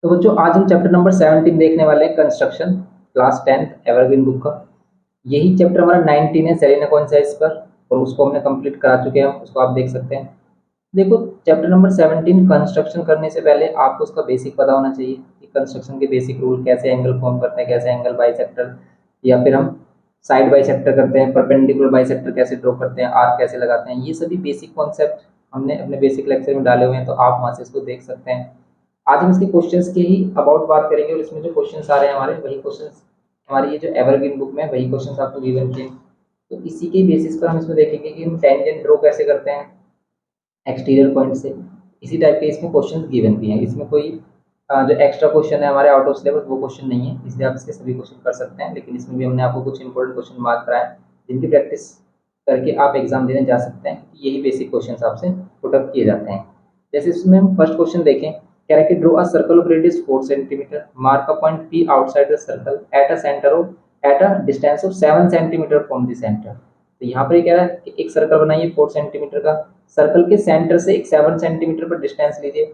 तो बच्चों आज हम चैप्टर नंबर 17 देखने वाले हैं, construction, class 10th evergreen book का। यही चैप्टर हमारा 19 है, सेलेना कॉन्साइज पर, और उसको हमने कंप्लीट करा चुके हैं, उसको आप देख सकते हैं। देखो, चैप्टर नंबर 17 कंस्ट्रक्शन करने से पहले आपको उसका बेसिक पता होना चाहिए कि कंस्ट्रक्शन के बेसिक रूल, कैसे एंगल फॉर्म करते हैं, कैसे एंगल बाइसेक्टर या फिर हम साइड बाइसेक्टर करते हैं, परपेंडिकुलर बाइसेक्टर कैसे ड्रॉ करते हैं, आर्क कैसे लगाते हैं। ये सभी बेसिक कॉन्सेप्ट हमने अपने बेसिक लेक्चर में डाले हुए हैं, तो आप वहां से इसको देख सकते हैं। आज हम इसके क्वेश्चंस के ही अबाउट बात करेंगे, और इसमें जो क्वेश्चंस आ रहे हैं हमारे, वही क्वेश्चंस हमारी ये जो एवरग्रीन बुक में है, वही क्वेश्चंस आपको गिवन किए हैं। तो इसी के बेसिस पर हम इसमें देखेंगे कि हम टेंजेंट ड्रॉ कैसे करते हैं एक्सटीरियर पॉइंट से। इसी टाइप के इसमें क्वेश्चन गिवन भी हैं। इसमें कोई जो एक्स्ट्रा क्वेश्चन है हमारे आउट ऑफ सिलेबस, वो क्वेश्चन नहीं है, इसलिए आप इसके सभी क्वेश्चन कर सकते हैं। लेकिन इसमें भी हमने आपको कुछ इंपॉर्टेंट क्वेश्चन मार्क कराए हैं, जिनकी प्रैक्टिस करके आप एग्जाम देने जा सकते हैं। यही बेसिक क्वेश्चन आपसे पुटअप किए जाते हैं। जैसे इसमें हम फर्स्ट क्वेश्चन देखें, कह रहा है कि draw a circle of radius 4 centimetre, mark a point P outside the circle at a centre of eight a distance of 7 centimetre from the centre. तो यहाँ पर ये कह रहा है कि एक सर्कल बनाइए 4 सेंटीमीटर का, सर्कल के सेंटर से एक 7 सेंटीमीटर पर डिस्टेंस लीजिए।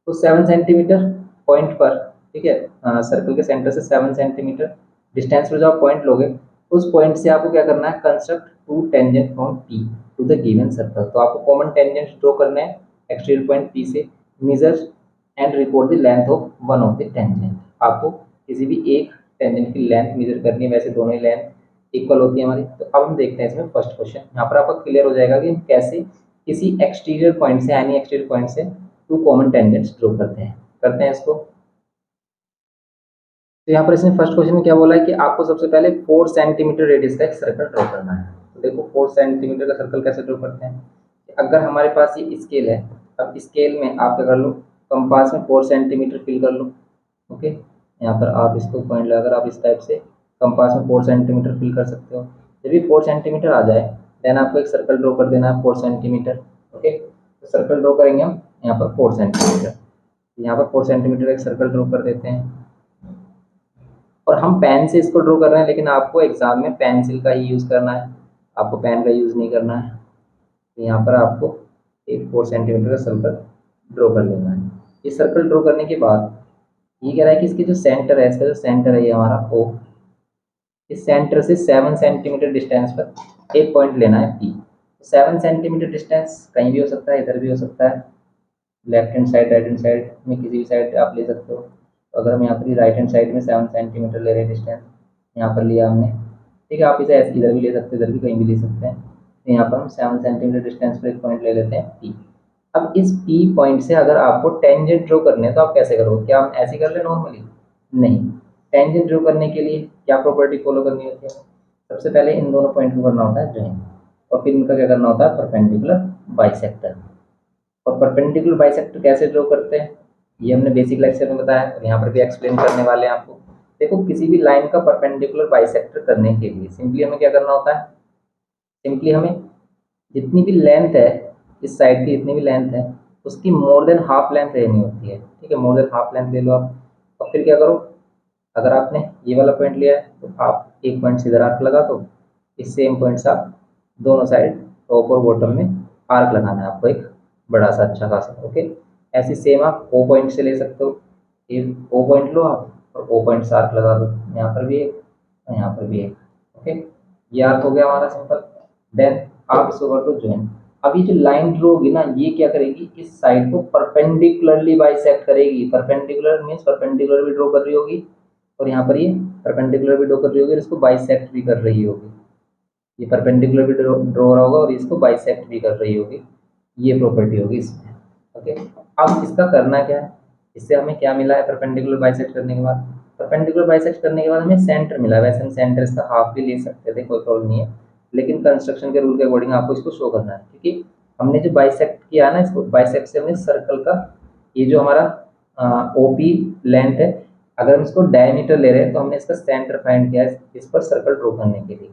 तो 7 सेंटीमीटर पॉइंट पर, ठीक है, सर्कल के सेंटर से 7 सेंटीमीटर डिस्टेंस पर जो आप पॉइंट लोगे, उस पॉइंट से आपको क्या करना है, construct two tangent from P to the given circle. तो आपको कॉमन टेंजेंट ड्रॉ करने हैं एक्सटीरियर पॉइंट पी से, measure and record the length of one of the tangent. आपको किसी भी एक टेंजेंट की लेंथ मेजर करनी है, वैसे दोनों ही लेंथ इक्वल होती है हमारी। तो अब हम देखते हैं इसमें फर्स्ट क्वेश्चन। यहाँ पर आपको क्लियर हो जाएगा कि हम कैसे किसी एक्सटीरियर पॉइंट से, एनी एक्सटीरियर पॉइंट से टू कॉमन टेंजेंट्स ड्रॉ करते हैं इसको। तो यहाँ पर इसने फर्स्ट क्वेश्चन में क्या बोला है कि आपको सबसे पहले 4 सेंटीमीटर रेडियस का एक सर्कल ड्रॉ करना है। तो देखो 4 सेंटीमीटर का सर्कल कैसे ड्रॉ करते हैं। अगर हमारे पास ये स्केल है, अब स्केल में आप क्या कर लो, कंपास में 4 सेंटीमीटर फिल कर लो। ओके, यहाँ पर आप इसको पॉइंट लगाकर आप इस टाइप से कंपास में 4 सेंटीमीटर फिल कर सकते हो। जब भी 4 सेंटीमीटर आ जाए, देन आपको एक सर्कल ड्रॉ कर देना है 4 सेंटीमीटर। ओके, तो सर्कल ड्रॉ करेंगे हम यहाँ पर 4 सेंटीमीटर। यहाँ पर 4 सेंटीमीटर एक सर्कल ड्रॉ कर देते हैं, और हम पेन से इसको ड्रॉ कर रहे हैं, लेकिन आपको एग्जाम में पेंसिल का ही यूज़ करना है, आपको पेन का यूज़ नहीं करना है। तो यहाँ पर आपको एक 4 सेंटीमीटर का सर्कल ड्रॉ कर लेना है। ये सर्कल ड्रॉ करने के बाद ये कह रहा है कि इसके जो सेंटर है, इसका जो सेंटर है ये हमारा ओ, इस सेंटर से 7 सेंटीमीटर डिस्टेंस पर एक पॉइंट लेना है पी। 7 सेंटीमीटर डिस्टेंस कहीं भी हो सकता है, इधर भी हो सकता है, left hand side, right hand side में किसी भी साइड आप ले सकते हो। तो अगर हम यहाँ पर राइट हैंड साइड में 7 सेंटीमीटर ले रहे हैं डिस्टेंस, यहाँ पर लिया हमने, ठीक है, आप इसे ऐसे इधर भी ले सकते हैं, इधर भी कहीं भी ले सकते हैं। तो यहाँ पर हम 7 सेंटीमीटर डिस्टेंस पर एक पॉइंट ले लेते हैं पी। अब इस पी पॉइंट से अगर आपको टेंजेंट ड्रॉ करने हैं, तो आप कैसे करोगे, क्या हम ऐसे कर ले नॉर्मली? नहीं, टेंजेंट ड्रॉ करने के लिए क्या प्रॉपर्टी फॉलो करनी होती है? सबसे पहले इन दोनों पॉइंट को करना होता है ज्वाइन, और फिर इनका क्या करना होता है, परपेंडिकुलर बाइसेक्टर। और परपेंडिकुलर बाइसेक्टर कैसे ड्रॉ करते हैं, ये हमने बेसिक लेक्चर में बताया, और यहाँ पर भी एक्सप्लेन करने वाले हैं आपको। देखो, किसी भी लाइन का परपेंडिकुलर बाइसेक्टर करने के लिए सिंपली हमें क्या करना होता है, सिंपली हमें जितनी भी लेंथ है, इस साइड की जितनी भी लेंथ है, उसकी मोर देन हाफ लेंथ लेनी होती है। ठीक है, मोर देन हाफ लेंथ ले लो आप। और फिर क्या करो, अगर आपने ये वाला पॉइंट लिया है, तो आप एक पॉइंट सीधा आर्क लगा दो। इस सेम पॉइंट से आप दोनों साइड टॉप और बॉटम में आर्क लगाना है आपको, एक बड़ा सा अच्छा खासा। ओके, ऐसे सेम आप ओ पॉइंट से ले सकते हो। ये ओ पॉइंट लो आप, और ओ पॉइंट से आर्क लगा दो, यहाँ पर भी एक और यहाँ पर भी एक। ओके, ये आर्क हो गया हमारा सिंपल। देन आप इसको कर दो ज्वाइन। अब ये जो लाइन ड्रॉ होगी ना, ये क्या करेगी, इस साइड को परपेंडिकुलरली बाइसेक्ट करेगी। परपेंडिकुलर मीन्स परपेंडिकुलर भी ड्रॉ कर रही होगी, और यहाँ पर ये परपेंडिकुलर भी ड्रॉ कर रही होगी, और इसको बाइसेक्ट भी कर रही होगी। ये परपेंडिकुलर भी ड्रॉ हो रहा होगा, और इसको बाइसेक्ट भी कर रही होगी। ये प्रॉपर्टी होगी इसमें। ओके, अब इसका करना क्या है, इससे हमें क्या मिला है परपेंडिकुलर बाइसेक्ट करने के बाद? परपेंडिकुलर बाइसेक्ट करने के बाद हमें सेंटर मिला। वैसे हम सेंटर इसका हाफ भी ले सकते थे, कोई प्रॉब्लम नहीं है, लेकिन कंस्ट्रक्शन के रूल के अकॉर्डिंग आपको इसको शो करना है, क्योंकि हमने जो बाइसेक्ट किया ना, इसको बाइसेक्ट से हमने सर्कल का ये जो हमारा ओपी लेंथ है, अगर हम इसको डायमीटर ले रहे हैं, तो हमने इसका सेंटर फाइंड किया है इस पर सर्कल ड्रॉ करने के लिए।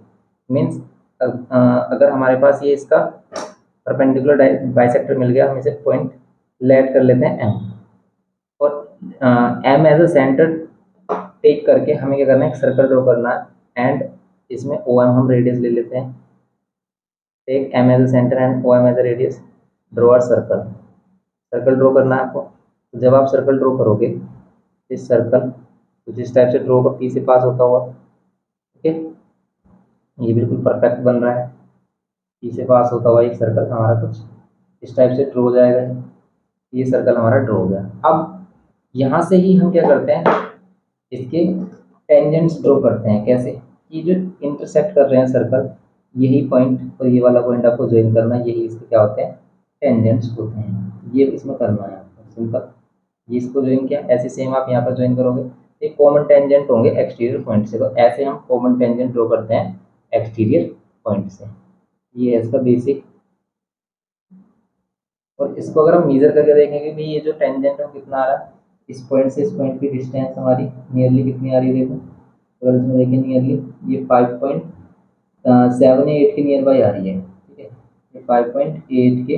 मीन्स अगर हमारे पास ये इसका परपेंडिकुलर बाइसेक्टर मिल गया, हम इसे पॉइंट लेट कर लेते हैं एम, और M as a centre take करके हमें क्या करना है, एक सर्कल ड्रॉ करना है, एंड इसमें ओ एम हम रेडियस ले लेते हैं। Take M as a centre and O M as a radius, draw a circle. Circle draw करना है आपको। तो जब आप सर्कल ड्रॉ करोगे, इस सर्कल कुछ इस टाइप से ड्रॉ होगा, पी से पास होता हुआ। ओके, ये बिल्कुल परफेक्ट बन रहा है। पी से पास होता हुआ एक सर्कल हमारा कुछ इस टाइप से ड्रॉ हो जाएगा। ये सर्कल हमारा ड्रॉ हो गया। अब यहाँ से ही हम क्या करते हैं, इसके टेंजेंट्स ड्रॉ करते हैं। कैसे? ये जो इंटरसेक्ट कर रहे हैं सर्कल, यही पॉइंट और ये वाला पॉइंट आपको ज्वाइन करना है, यही इसके क्या होते हैं, टेंजेंट्स होते हैं। ये इसमें करना है आपको सिंपल। ये इसको ज्वाइन किया, ऐसे सेम आप यहाँ पर ज्वाइन करोगे, एक कॉमन टेंजेंट होंगे एक्सटीरियर पॉइंट से। तो ऐसे हम कॉमन टेंजेंट ड्रॉ करते हैं एक्सटीरियर पॉइंट से। ये है इसका बेसिक। और इसको अगर हम मेजर करके देखेंगे भाई ये जो टेंजेंट है वो कितना आ रहा है, इस पॉइंट से इस पॉइंट की डिस्टेंस हमारी नियरली कितनी आ रही है, देखो अगर इसमें देखें नियरली ये 5.78 के नियर बाई आ रही है। ठीक है, ये 5.8 के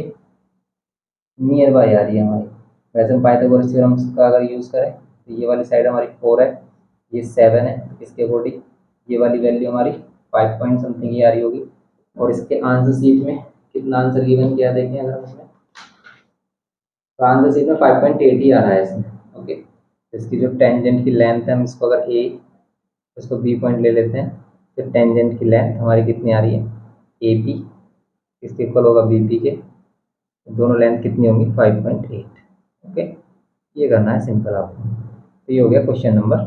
नियर बाई आ रही है हमारी। वैसे हम पाइथागोरस थ्योरम का अगर यूज़ करें तो ये वाली साइड हमारी 4 है, ये 7 है, इसके अकॉर्डिंग ये वाली वैल्यू हमारी 5 पॉइंट समथिंग ही आ रही होगी। और इसके आंसर शीट में कितना आंसर गिवन किया देखें अगर हम इसमें, तो आंसर शीट में 5.8 ही आ रहा है इसमें। ओके, इसकी जो टेंजेंट की लेंथ है, हम इसको अगर ए, इसको बी पॉइंट ले लेते हैं, तो टेंजेंट की लेंथ हमारी कितनी आ रही है, ए पी, इसके इक्वल होगा बी पी के, दोनों लेंथ कितनी होंगी 5.8। ओके, ये करना है सिंपल आपको। तो ये हो गया क्वेश्चन नंबर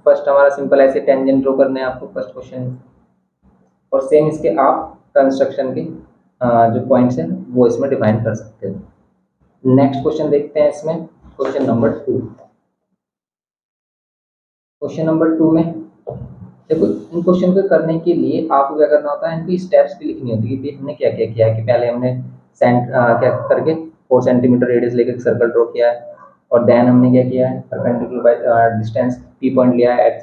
फर्स्ट हमारा। सिंपल ऐसे टेंजेंट ड्रॉ करने हैं आपको फर्स्ट क्वेश्चन। और सेम इसके आप कंस्ट्रक्शन के जो पॉइंट्स हैं वो इसमें डिफाइन कर सकते हो। नेक्स्ट क्वेश्चन देखते हैं इसमें, क्वेश्चन नंबर 2। क्वेश्चन नंबर 2 में देखो, इन क्वेश्चन को करने के लिए आपको क्या करना होता है, इनकी स्टेप्स भी लिखनी होती है कि हमने क्या क्या किया है। कि पहले हमने क्या करके 4 सेंटीमीटर रेडियस लेकर सर्कल ड्रॉ किया है, और देन हमने क्या किया है, perpendicular by distance P point लिया है एट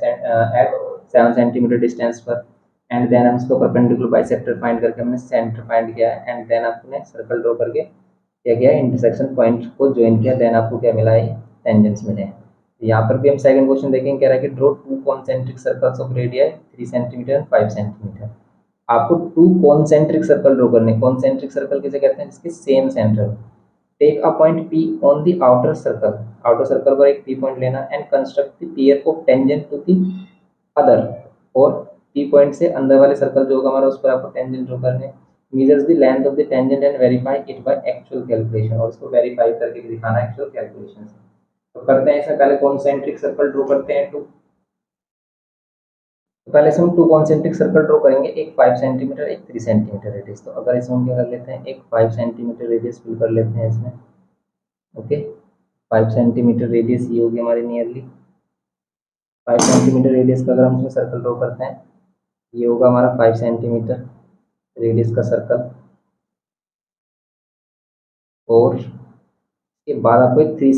7 सेंटीमीटर डिस्टेंस पर, एंड देन हम इसको परपेंडिकुलर बाइसेक्टर फाइंड करके हमने सेंटर फाइंड किया है, एंड देन आपने सर्कल ड्रॉ करके क्या किया है, इंटरसेक्शन पॉइंट को ज्वाइन किया, देन आपको क्या मिला है, टेंजेंट्स मिले हैं। यहाँ पर भी हम सेकंड क्वेश्चन देखेंगे, कह रहा है कि draw 2 concentric circles of radius 3 centimetre and 5 centimetre. आपको 2 कॉन्सेंट्रिक सर्कल ड्रॉ करने। कॉन्सेंट्रिक सर्कल किसे कहते हैं, जिसके same centre. Take a point P on the outer circle, outer circle पर एक P पॉइंट लेना, and construct the pair of tangent to the other. और P पॉइंट से अंदर वाले सर्कल जो होगा हमारा, उस पर आपको टेंजेंट ड्रॉ करने। Measures the length of the tangent and verify it by actual calculation, और उसको वेरीफाई करके दिखाना एक्चुअल कैलकुलेशन से। तो करते हैं ऐसा, पहले कॉन्सेंट्रिक सर्कल ड्रॉ करते हैं 2। तो पहले से हम 2 कॉन्सेंट्रिक सर्कल ड्रॉ करेंगे, एक 5 सेंटीमीटर, एक 3 सेंटीमीटर रेडियस। तो अगर इसमें हम क्या कर लेते हैं, एक 5 सेंटीमीटर रेडियस फिल कर लेते हैं इसमें। ओके, 5 सेंटीमीटर रेडियस ये होगी हमारी नियरली। 5 सेंटीमीटर रेडियस का अगर हम इसमें सर्कल ड्रॉ करते हैं, ये होगा हमारा 5 सेंटीमीटर रेडियस का सर्कल। और इसके बाद आपको एक 3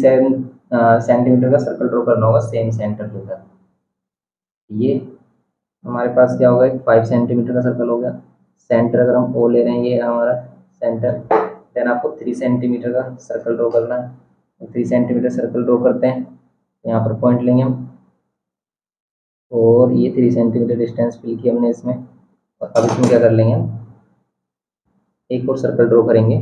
सेंटीमीटर का सर्कल ड्रॉ करना होगा सेम सेंटर लेकर। ये हमारे पास क्या होगा, एक 5 सेंटीमीटर का सर्कल हो गया। सेंटर अगर हम ओ ले रहे हैं, ये हमारा सेंटर। देन आपको 3 सेंटीमीटर का सर्कल ड्रॉ करना है। 3 सेंटीमीटर सर्कल ड्रॉ करते हैं, यहाँ पर पॉइंट लेंगे हम, और ये 3 सेंटीमीटर डिस्टेंस फिल किया हमने इसमें। और अब इसमें क्या कर लेंगे हम, एक और सर्कल ड्रॉ करेंगे।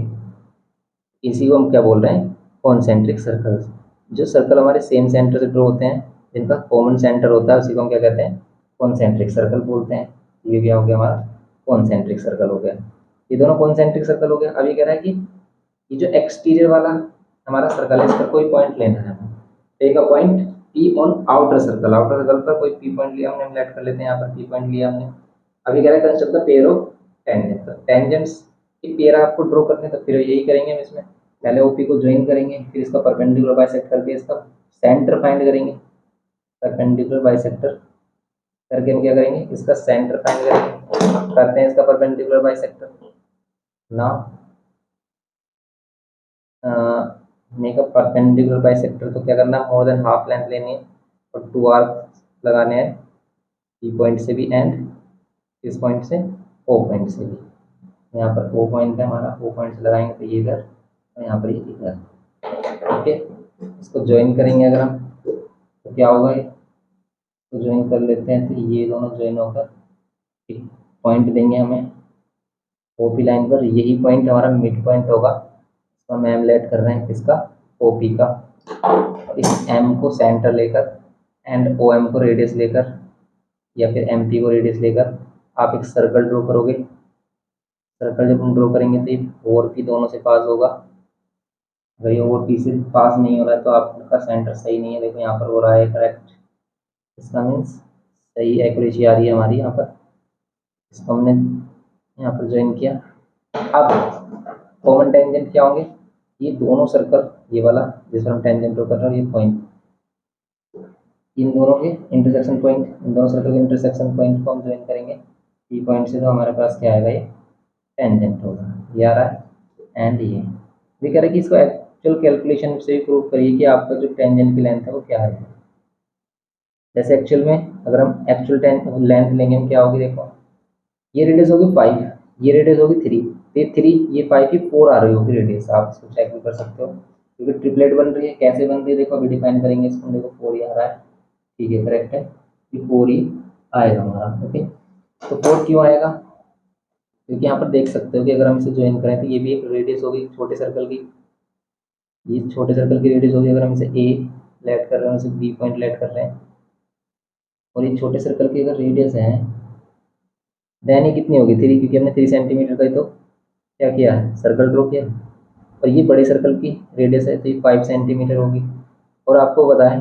इसी को हम क्या बोल रहे हैं, कॉन्सेंट्रिक सर्कल्स। जो सर्कल हमारे सेम सेंटर से ड्रॉ होते हैं, जिनका कॉमन सेंटर होता है, उसी को हम क्या कहते हैं, कॉन्सेंट्रिक सर्कल बोलते हैं। ये क्या हो गया हमारा, कॉन्सेंट्रिक सर्कल हो गया। ये दोनों कॉन्सेंट्रिक सर्कल हो गया। अब ये कह रहा है कि ये जो एक्सटीरियर वाला हमारा सर्कल है, इस पर कोई पॉइंट लेना है। Take a point P on outer circle, outer circle पर कोई पी पॉइंट लिया हमने, हम लेट कर लेते हैं यहाँ पर पी पॉइंट लिया हमने। अभी कह रहा है construct the pair of tangent. Tangents की पेयर आपको ड्रॉ करते हैं, तो फिर यही करेंगे हम इसमें। पहले ओपी को ज्वाइन करेंगे, फिर इसका परपेंडिकुलर बाइसेक्ट करके इसका सेंटर फाइंड करेंगे। परपेंडिकुलर बाइसेक्टर करके हम क्या करेंगे, इसका सेंटर फाइंड करेंगे। करते हैं इसका परपेंडिकुलर बाइसेक्टर ना, मेक अ परपेंडिकुलर बाइसेक्टर। तो क्या करना है, मोर देन हाफ लेंथ लेनी है, और 2 आर्क लगाने हैं, ई पॉइंट से भी एंड इस पॉइंट से ओ पॉइंट से भी। यहाँ पर ओ पॉइंट है हमारा, ओ पॉइंट से लगाएंगे तो ये इधर, और यहाँ पर ये इधर। ओके, इसको ज्वाइन करेंगे अगर हम, तो क्या होगा, ये तो ज्वाइन कर लेते हैं, तो ये दोनों ज्वाइन होकर एक पॉइंट देंगे हमें ओपी लाइन पर। यही पॉइंट हमारा मिड पॉइंट होगा। इसको हम एम लेट कर रहे हैं, किसका, ओपी का। इस एम को सेंटर लेकर एंड ओ एम को रेडियस लेकर या फिर एम पी को रेडियस लेकर आप एक सर्कल ड्रॉ करोगे। सर्कल जब हम ड्रॉ करेंगे तो ये और पी दोनों से पास होगा। अगर ये और पी से पास नहीं हो रहा है तो आपका सेंटर सही नहीं है। देखो यहाँ पर हो रहा है करेक्ट, इसका मीन्स सही एक्यूरेसी आ रही है हमारी यहाँ पर। इसको हमने यहाँ पर ज्वाइन किया। अब कॉमन टेंजेंट क्या होंगे, ये दोनों सर्कल, ये वाला जिस पर हम टेंजेंट ड्रॉ कर रहे हैं, ये पॉइंट, इन दोनों के इंटरसेक्शन पॉइंट, इन दोनों सर्कल के इंटरसेक्शन पॉइंट को हम ज्वाइन करेंगे। पी पॉइंट से तो हमारे पास क्या आएगा, ये टेंजेंट होगा, ये आ रहा है। एंड ये भी कह रहे कि इसको एक्चुअल कैलकुलेशन से भी प्रूव करिए कि आपका जो टेंजेंट की लेंथ है वो क्या है। जैसे एक्चुअल में अगर हम एक्चुअल लेंथ लेंगे हम, क्या होगी, देखो ये रेडियस होगी 5, ये रेडियस होगी 3, ये 3, ये 5 की 4 आ रही होगी रेडियस। आप इसको चेक भी कर सकते हो क्योंकि ट्रिपलेट बन रही है। कैसे बन रही है देखो, अभी डिफाइन करेंगे इसको। देखो 4 ही आ रहा है, ठीक है करेक्ट है, ये 4 ही आएगा हमारा। ओके, तो 4 क्यों आएगा, क्योंकि यहाँ पर देख सकते हो कि अगर हम इसे ज्वाइन करें तो ये भी एक रेडियस होगी छोटे सर्कल की, ये छोटे सर्कल की रेडियस होगी। अगर हम इसे ए लेट कर रहे हैं, इसे बी पॉइंट लेट कर रहे हैं, और ये छोटे सर्कल की अगर रेडियस है देन ये कितनी होगी 3, क्योंकि हमने 3 सेंटीमीटर का ही तो क्या किया है, सर्कल ड्रॉ किया। और ये बड़े सर्कल की रेडियस है तो ये 5 सेंटीमीटर होगी। और आपको पता है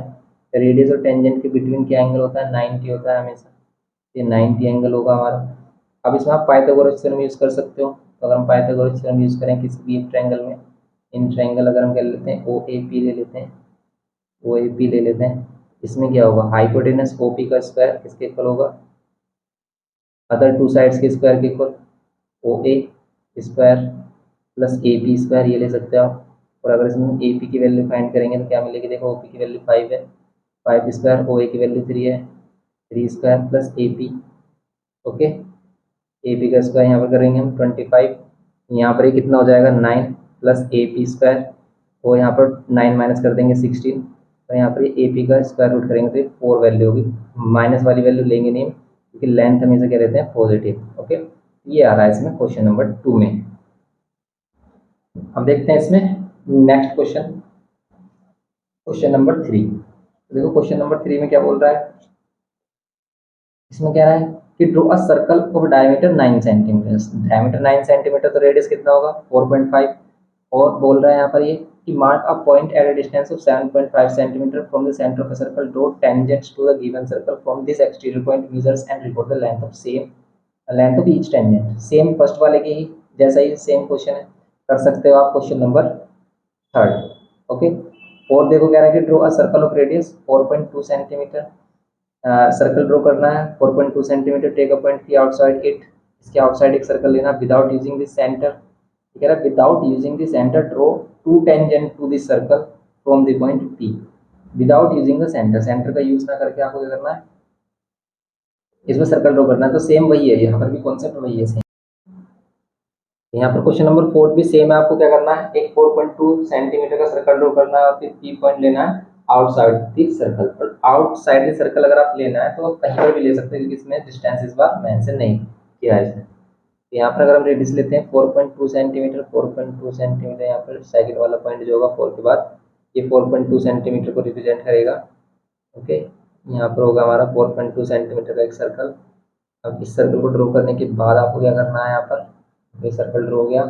रेडियस और टेंजेंट के बिटवीन क्या एंगल होता है, 90 होता है हमेशा, ये 90 एंगल होगा हमारा। अब इसमें आप पाइथागोरस थ्योरम यूज़ कर सकते हो। तो अगर हम पाइथागोरस थ्योरम यूज़ करें किसी भी एक ट्रायंगल में, इन ट्रायंगल अगर हम कर लेते हैं ओ ए पी ले लेते हैं, ओ ए पी ले लेते हैं, इसमें क्या होगा, हाइपोटेनस ओ पी का स्क्वायर किसके इक्वल होगा, अदर टू साइड्स के स्क्वायर के equal, O A square plus A P square, ये ले सकते हो आप। और अगर इसमें ए पी की वैल्यू फाइंड करेंगे तो क्या मिलेगी, देखो ओ पी की वैल्यू 5 है, 5 स्क्वायर, ओ ए की वैल्यू 3 है, 3 square plus A P. Okay, A P का स्क्वायर यहाँ पर करेंगे हम 25, यहाँ पर ये कितना हो जाएगा 9 प्लस ए पी स्क्वायर, और यहाँ पर 9 माइनस कर देंगे 16, तो यहाँ पर ए पी का स्क्वायर रूट करेंगे तो ये 4 वैल्यू होगी। माइनस वाली वैल्यू लेंगे नहीं क्योंकि लेंथ हमेशा क्या रहते हैं, पॉजिटिव। ओके, ये आ रहा है इसमें क्वेश्चन नंबर 2 में। अब देखते हैं इसमें नेक्स्ट क्वेश्चन, क्वेश्चन नंबर 3। देखो क्वेश्चन नंबर 3 में क्या बोल रहा है, इसमें क्या है कि draw a circle of diameter 9 centimetre. Diameter 9 centimetre तो रेडियस कितना होगा 4.5। और बोल रहा है यहाँ पर ये कि mark a point at a distance of 7.5 centimetre from the centre of the circle, draw tangents to the given circle from this exterior point, measures and report the length of same, length of each tangent. Same first वाले के ही जैसा ही same question है, कर सकते हो आप question number 3। Okay, और देखो कह रहा है कि draw a circle of radius 4.2 centimetre. Circle draw करना है 4.2 centimetre, take a point P outside it, इसके आउटसाइड एक सर्कल लेना विदाउट यूजिंग दिस सेंटर। कह रहा है without using this centre draw two tangent to this circle from the point P, without using the centre, centre का use ना करके आपको क्या करना है, इसमें सर्कल ड्रॉ करना है। तो सेम वही है, यहाँ पर भी कॉन्सेप्ट वही है सेम। यहाँ पर क्वेश्चन नंबर 4 भी सेम है, आपको क्या करना है, एक 4.2 सेंटीमीटर का सर्कल ड्रॉ करना है और फिर पी पॉइंट लेना है आउटसाइड द सर्कल। और आउटसाइड द सर्कल अगर आप लेना है तो आप कहीं पर भी ले सकते हैं क्योंकि इसमें डिस्टेंस इस बार मेंशन नहीं किया है इसमें। तो यहाँ पर अगर हम रेडियस लेते हैं 4.2 सेंटीमीटर, 4.2 सेंटीमीटर, यहाँ पर सेकंड वाला पॉइंट जो होगा 4 के बाद ये 4.2 सेंटीमीटर को रिप्रेजेंट करेगा। ओके, यहाँ पर होगा हमारा 4.2 सेंटीमीटर का एक सर्कल। अब इस सर्कल को ड्रॉ करने के बाद आपको क्या करना है, यहाँ पर ये सर्कल ड्रॉ हो गया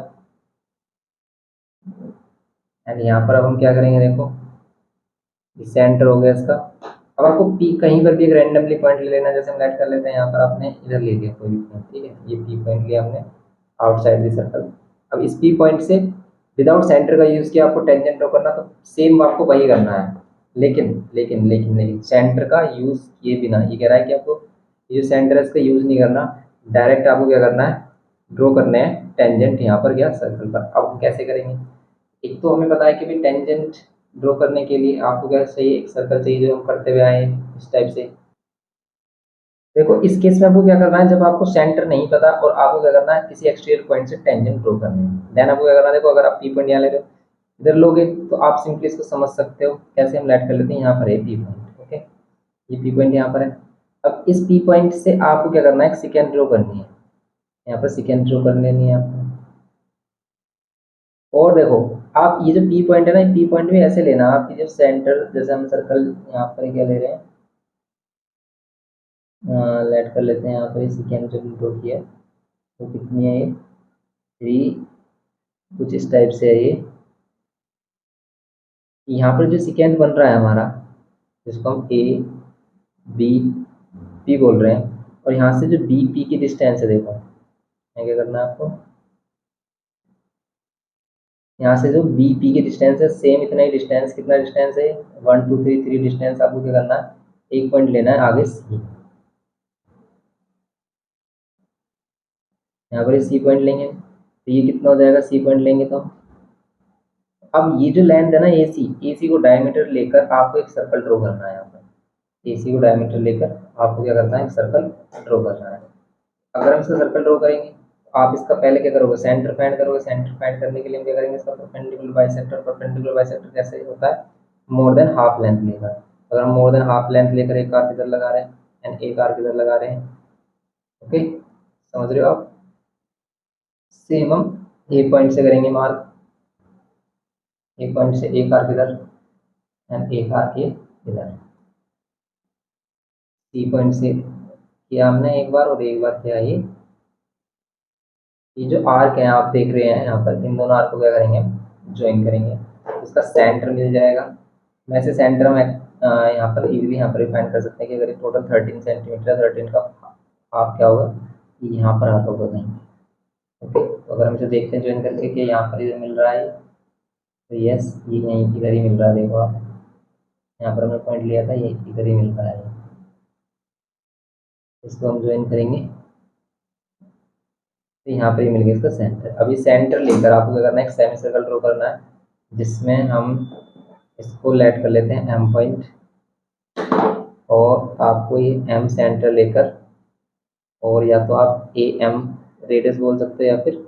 एंड यहाँ पर अब हम क्या करेंगे, देखो सेंटर हो गया इसका। अब आपको पी कहीं पर भी एक रैंडमली पॉइंट ले लेना, जैसे हम लेट कर लेते हैं, यहाँ पर आपने इधर ले लिया कोई भी पॉइंट, ठीक है, ये पी पॉइंट लिया हमने आउटसाइड द सर्कल। अब इस पी पॉइंट से विदाउट सेंटर का यूज किया, आपको टेंजेंट ड्रॉ करना, तो सेम आपको वही करना है, लेकिन लेकिन लेकिन लेकिन सेंटर का यूज किए बिना। ये कह रहा है कि आपको ये जो सेंटर है इसका यूज नहीं करना, डायरेक्ट आपको क्या करना है, ड्रॉ करने हैं टेंजेंट यहाँ पर क्या सर्कल पर। अब हम कैसे करेंगे, एक तो हमें पता है कि भाई टेंजेंट ड्रॉ करने के लिए आपको क्या चाहिए, एक सर्कल चाहिए जो हम करते हुए आए हैं इस टाइप से। देखो इस केस में आपको क्या करना है, जब आपको सेंटर नहीं पता और आपको क्या करना है, किसी एक्सटीरियर पॉइंट से टेंजेंट ड्रॉ करनी है, देन आपको क्या करना है, देखो अगर आप पी पॉइंट यहाँ ले रहे हो, इधर लोगे तो आप सिंपली इसको समझ सकते हो कैसे। हम लेट कर लेते हैं, यहाँ पर है पी पॉइंट। ओके, ये पी पॉइंट यहाँ पर है। अब इस पी पॉइंट से आपको क्या करना है, एक सेकेंड ड्रॉ करनी है, यहाँ पर सेकेंड ड्रॉ कर लेनी है आपको। और देखो आप ये जो पी पॉइंट है ना, पी पॉइंट भी ऐसे लेना, आप ये जो सेंटर, जैसे हम सर्कल यहाँ पर क्या ले रहे हैं, लेट कर लेते हैं यहाँ पर सेकेंड जो ड्रॉ किया है वो कितनी है, ये 3, कुछ इस टाइप से है ये। यहाँ पर जो सेकेंड बन रहा है हमारा, जिसको हम ए बी पी बोल रहे हैं, और यहाँ से जो बी पी की डिस्टेंस है, देखो यहाँ क्या करना है आपको, यहाँ से जो बी पी की डिस्टेंस है सेम इतना ही डिस्टेंस, कितना डिस्टेंस है 1 2 3 3 डिस्टेंस, आपको क्या करना है, एक पॉइंट लेना है आगे सी। यहाँ पर सी पॉइंट लेंगे तो ये कितना हो जाएगा, सी पॉइंट लेंगे तो अब ये जो लेंथ है ना ए सी को डायमीटर लेकर आपको एक सर्कल ड्रॉ करना है। यहाँ पर ए सी को डायमीटर लेकर आपको क्या करना है, एक सर्कल ड्रॉ करना है। अगर हम इसका सर्कल ड्रॉ करेंगे तो आप इसका पहले क्या करोगे, सेंटर फाइंड करोगे। सेंटर फाइंड करने के लिए हम क्या करेंगे, इसका परपेंडिकुलर बाइसेक्टर। परपेंडिकुलर बाइसेक्टर कैसे होता है, मोर देन हाफ लेंथ लेकर। अगर हम मोर देन हाफ लेंथ लेकर एक आर्क इधर लगा रहे हैं एंड एक आर्क इधर लगा रहे हैं, ओके, समझ रहे हो आप। सेम हम ए पॉइंट से करेंगे मार्क, ए पॉइंट से एक आर्क इधर एंड एक आर्क ये इधर। सी पॉइंट से किया हमने एक बार और एक बार किया ये जो आर्क है आप देख रहे हैं यहाँ पर, इन दोनों आर्क को क्या करेंगे, ज्वाइन करेंगे, इसका सेंटर मिल जाएगा। वैसे सेंटर हम यहाँ पर इजीली यहाँ पर फाइंड कर सकते हैं कि अगर टोटल 13 सेंटीमीटर, 13 का हाफ क्या होगा, ये यहाँ पर आता होगा कहीं, ओके। तो अगर हम इसे देखते हैं ज्वाइन करके कि यहाँ पर इधर मिल रहा है, तो यस ये यहीं इधर ही मिल रहा है। देखो आप, यहाँ पर हमने पॉइंट लिया था, ये इधर ही मिल रहा है। इसको हम ज्वाइन करेंगे तो यहाँ पर ही मिल गया इसका सेंटर। अभी सेंटर लेकर आपको क्या करना है, एक सेमी सर्कल ड्रॉ करना है, जिसमें हम इसको लेट कर लेते हैं एम पॉइंट, और आपको ये एम सेंटर लेकर, और या तो आप ए एम रेडियस बोल सकते हो या फिर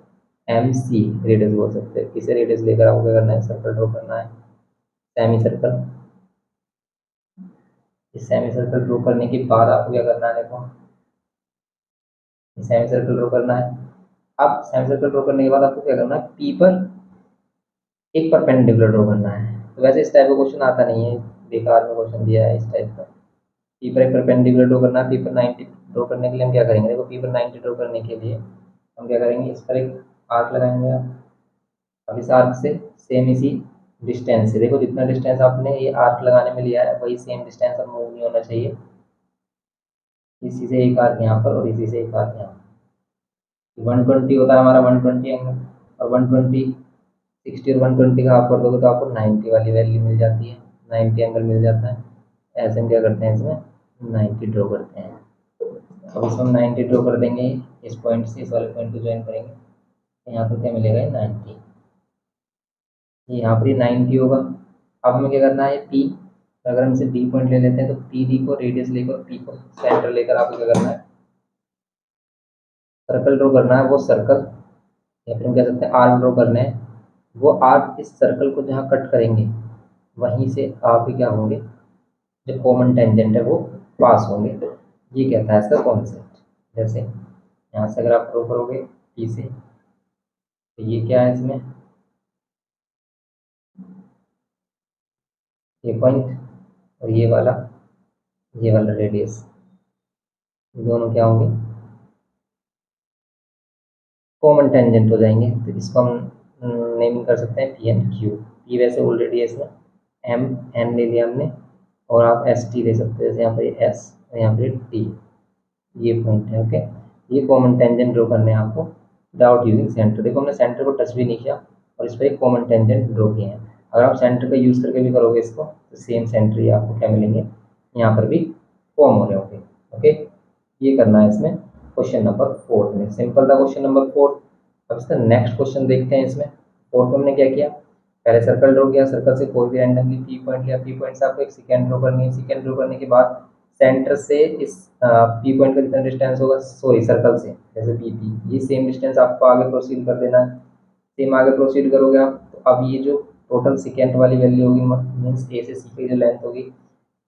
एम सी रेडियस बोल सकते हो। इसे रेडियस लेकर आपको क्या करना है, सर्कल ड्रॉ करना है, सेमी सर्कल। इस सेमी सर्कल ड्रॉ करने के बाद आपको क्या करना है, देखो सेमी सर्कल ड्रॉ करना है। अब सेमी सर्कल ड्रॉ करने के बाद आपको क्या करना है, पी पर एक परपेंडिकुलर ड्रॉ करना है। तो वैसे इस टाइप का क्वेश्चन आता नहीं है, बेकार में क्वेश्चन दिया है इस टाइप का। पी पर एक परपेंडिकुलर ड्रॉ करना है। पी पर 90 ड्रॉ करने के लिए हम क्या करेंगे, देखो पी पर 90 ड्रॉ करने के लिए हम क्या करेंगे, इस पर एक आर्क लगाएंगे आप। अब इस आर्क से सेम इसी डिस्टेंस से, देखो जितना डिस्टेंस आपने ये आर्क लगाने में लिया है वही सेम डिस्टेंस अब मूव नहीं होना चाहिए। इसी से एक आर्क यहाँ पर और इसी से एक आर्क यहाँ पर। 120 होता है हमारा 120 एंगल, और 120 60 और 120 का हाफ कर दोगे तो आपको 90 वाली वैल्यू मिल जाती है, 90 एंगल मिल जाता है। ऐसे हम क्या करते हैं, इसमें 90 ड्रॉ करते हैं। अब इसमें हम 90 ड्रॉ कर देंगे, इस पॉइंट से इस वाले पॉइंट को ज्वाइन करेंगे तो यहाँ पर क्या मिलेगा, 90। ये यहाँ पर ही 90 होगा। अब हमें क्या करना है, पी, अगर हम इसे डी पॉइंट ले लेते हैं तो पी डी को रेडियस लेकर, पी को सेंटर लेकर आपको क्या करना है, सर्कल ड्रॉ करना है। वो सर्कल या फिर हम कह सकते हैं आर्क ड्रॉ करने हैं। वो आर्क इस सर्कल को जहाँ कट करेंगे वहीं से आपके क्या होंगे, जो कॉमन टेंजेंट है वो पास होंगे। ये कहता है इसका कॉन्सेप्ट। जैसे यहाँ से अगर आप ड्रॉ करोगे पी से, तो ये क्या है, इसमें ये पॉइंट और ये वाला रेडियस, ये दोनों क्या होंगे, कॉमन टेंजेंट हो जाएंगे। तो इसको हम नेमिंग कर सकते हैं पी एंड क्यू। पी वैसे ऑलरेडी है इसमें, एम एन ले लिया हमने, और आप एस टी ले सकते हैं, जैसे यहाँ पर एस और यहाँ पर टी, ये पॉइंट है, ओके। ये कॉमन टेंजेंट ड्रॉ करने हैं आपको विदाउट यूजिंग सेंटर। देखो हमने सेंटर को टच भी नहीं किया और इस पर एक कॉमन टेंजेंट ड्रॉ किए हैं। अगर आप सेंटर का यूज़ करके भी करोगे इसको तो सेम सेंटर ही आपको क्या मिलेंगे, यहाँ पर भी फॉर्म हो रहे होंगे, ओके। ये करना है इसमें क्वेश्चन नंबर 4 में। सिंपल था क्वेश्चन नंबर 4। अब इसका नेक्स्ट क्वेश्चन देखते हैं। इसमें 4 में हमने क्या किया, पहले सर्कल ड्रॉ किया, सर्कल से कोई भी रैंडमली पी पॉइंट लिया, पी पॉइंट से आपको एक सेकेंड ड्रॉ करनी है। सेकेंड ड्रॉ करने के बाद सेंटर से इस पी पॉइंट का जितना डिस्टेंस होगा, सॉरी सर्कल से जैसे पी पी, ये सेम डिस्टेंस आपको आगे प्रोसीड कर देना है। सेम आगे प्रोसीड करोगे आप तो अब ये जो टोटल सेकेंड वाली वैल्यू होगी, मीन्स ए से सी की जो लेंथ होगी,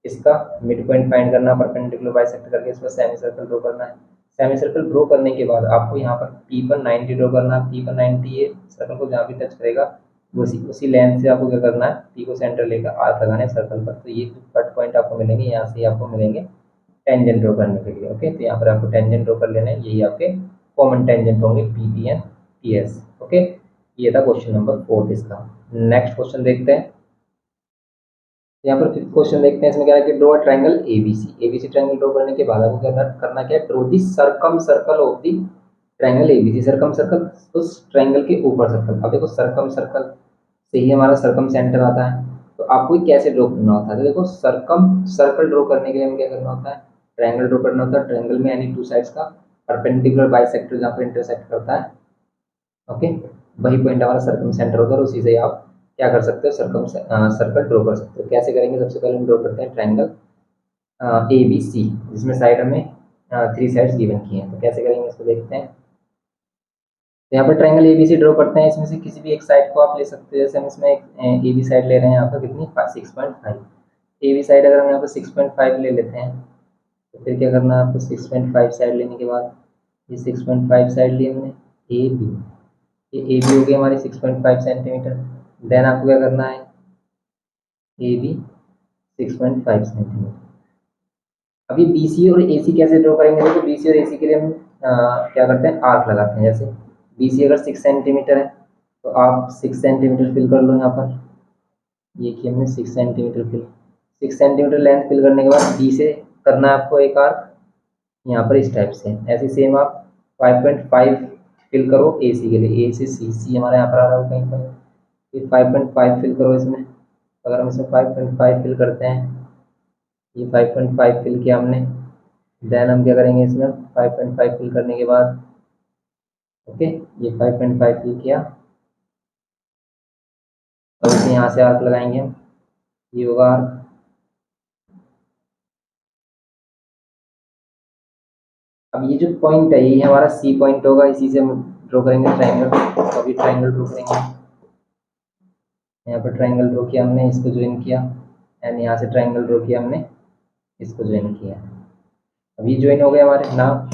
इसका मिड पॉइंट फाइंड करना, परपेंडिकुलर बाइसेक्ट करके इस पर सेमी सर्कल ड्रॉ करना है। सेमी सर्कल ड्रॉ करने के बाद आपको यहाँ पर पी पर 90 ड्रॉ करना है। पी पर 90, ये सर्कल को जहाँ भी टच करेगा उसी लेंथ से आपको क्या करना है, पी को सेंटर लेकर आर्क लगाना है सर्कल पर। तो ये कट पॉइंट आपको मिलेंगे, यहाँ से आपको मिलेंगे टेंजेंट ड्रॉ करने के लिए। ओके, तो यहाँ पर आपको टेंजेंट ड्रॉ कर लेना है, यही आपके कॉमन टेंजेंट होंगे P T N T S. Okay, ये था क्वेश्चन नंबर 4 इसका। नेक्स्ट क्वेश्चन देखते हैं। यहाँ पर फिफ्थ क्वेश्चन देखते हैं, इसमें क्या है कि draw triangle ABC. ABC triangle draw करने के बाद आपको करना क्या है, draw the circum circle of the triangle ABC. Circum circle उस ट्रायंगल के ऊपर सर्कल। अब देखो सर्कम सर्कल से ही हमारा सर्कम सेंटर आता है, तो आपको कैसे ड्रॉ करना होता है, तो देखो सर्कम सर्कल ड्रॉ करने के लिए हमें क्या करना होता है, ट्रायंगल ड्रॉ करना होता है। ट्रायंगल में एनी टू साइड्स का परपेंडिकुलर बाइसेक्टर जहाँ पर इंटरसेक्ट करता है, ओके, वही पॉइंट हमारा सर्कम सेंटर होता है, और उसी से आप क्या कर सकते हो, सर्कम सर्कल ड्रॉ कर सकते हो। कैसे करेंगे, सबसे पहले हम ड्रॉ करते हैं ट्रायंगल ए बी सी, जिसमें साइड हमें 3 साइड्स गिवन की हैं। तो कैसे करेंगे इसको देखते हैं। तो यहाँ पर triangle A B C draw करते हैं, इसमें से किसी भी एक साइड को आप ले सकते हो। जैसे हम इसमें एक ए बी साइड ले रहे हैं, यहाँ पर कितनी 6.5। ए बी साइड अगर हम यहाँ पर 6.5 ले लेते हैं, तो फिर क्या करना है आपको, 6.5 साइड लेने के बाद ये 6.5 साइड ली हमने ए बी, ये ए बी हो गई हमारी 6.5 सेंटीमीटर। देन आपको क्या करना है, ए बी 6.5 सेंटीमीटर। अभी बी सी और ए सी कैसे ड्रॉ करेंगे, देखो बी सी और ए सी के लिए हम क्या करते हैं, आर्क लगाते हैं। जैसे बी सी अगर 6 सेंटीमीटर है, तो आप 6 सेंटीमीटर फिल कर लो यहाँ पर। ये कि हमने 6 centimetre fill, 6 centimetre length fill करने के बाद बी से करना है आपको एक आर्क यहाँ पर इस टाइप से। ऐसे सेम आप 5.5 फिल करो ए सी के लिए, ए से सी, सी हमारे यहाँ पर आ रहा हो कहीं पर, फिर 5.5 फिल करो इसमें। अगर हम इसमें 5.5 फिल करते हैं, ये 5.5 फिल किया हमने। देन हम क्या करेंगे, इसमें 5.5 फिल करने के बाद, ओके, ये 5.5 फिल किया, और इसे यहाँ से आर्क लगाएंगे हम, ये होगा आर्क। अब ये जो पॉइंट है, ये हमारा सी पॉइंट होगा, इसी से हम ड्रॉ करेंगे ट्राइंगल। तो अभी ट्राइंगल ड्रॉ करेंगे, यहाँ पर ट्राइंगल ड्रॉ किया हमने, इसको ज्वाइन किया, एंड यहाँ से ट्राइंगल ड्रॉ किया हमने, इसको ज्वाइन किया। अब ये ज्वाइन हो गए हमारे नाम।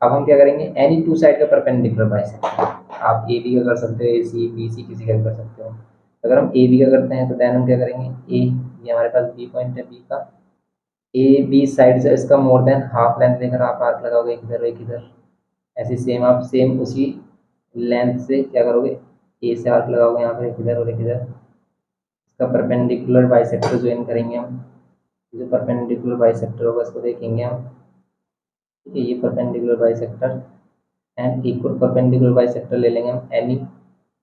अब हम क्या करेंगे, एनी टू साइड का परपेंडिकुलर बाइसेक्टर। आप ए बी का कर सकते हो, ए सी बी सी किसी का भी कर सकते हो। अगर हम ए बी का करते हैं, तो देन हम क्या करेंगे, ए, ये हमारे पास बी पॉइंट है, बी का ए बी साइड से इसका मोर देन हाफ लेंथ लेकर आप आर्क लगाओगे, एक इधर एक इधर। ऐसे सेम आप सेम उसी लेंथ से क्या करोगे, ए से आर्क लगाओगे यहाँ पर एक इधर और एक इधर। इसका परपेंडिकुलर बाइसेक्टर ज्वाइन करेंगे हम। जो परपेंडिकुलर बाइसेक्टर होगा इसको देखेंगे हम, ठीक है, ये perpendicular bisector and equal perpendicular bisector ले लेंगे हम एनी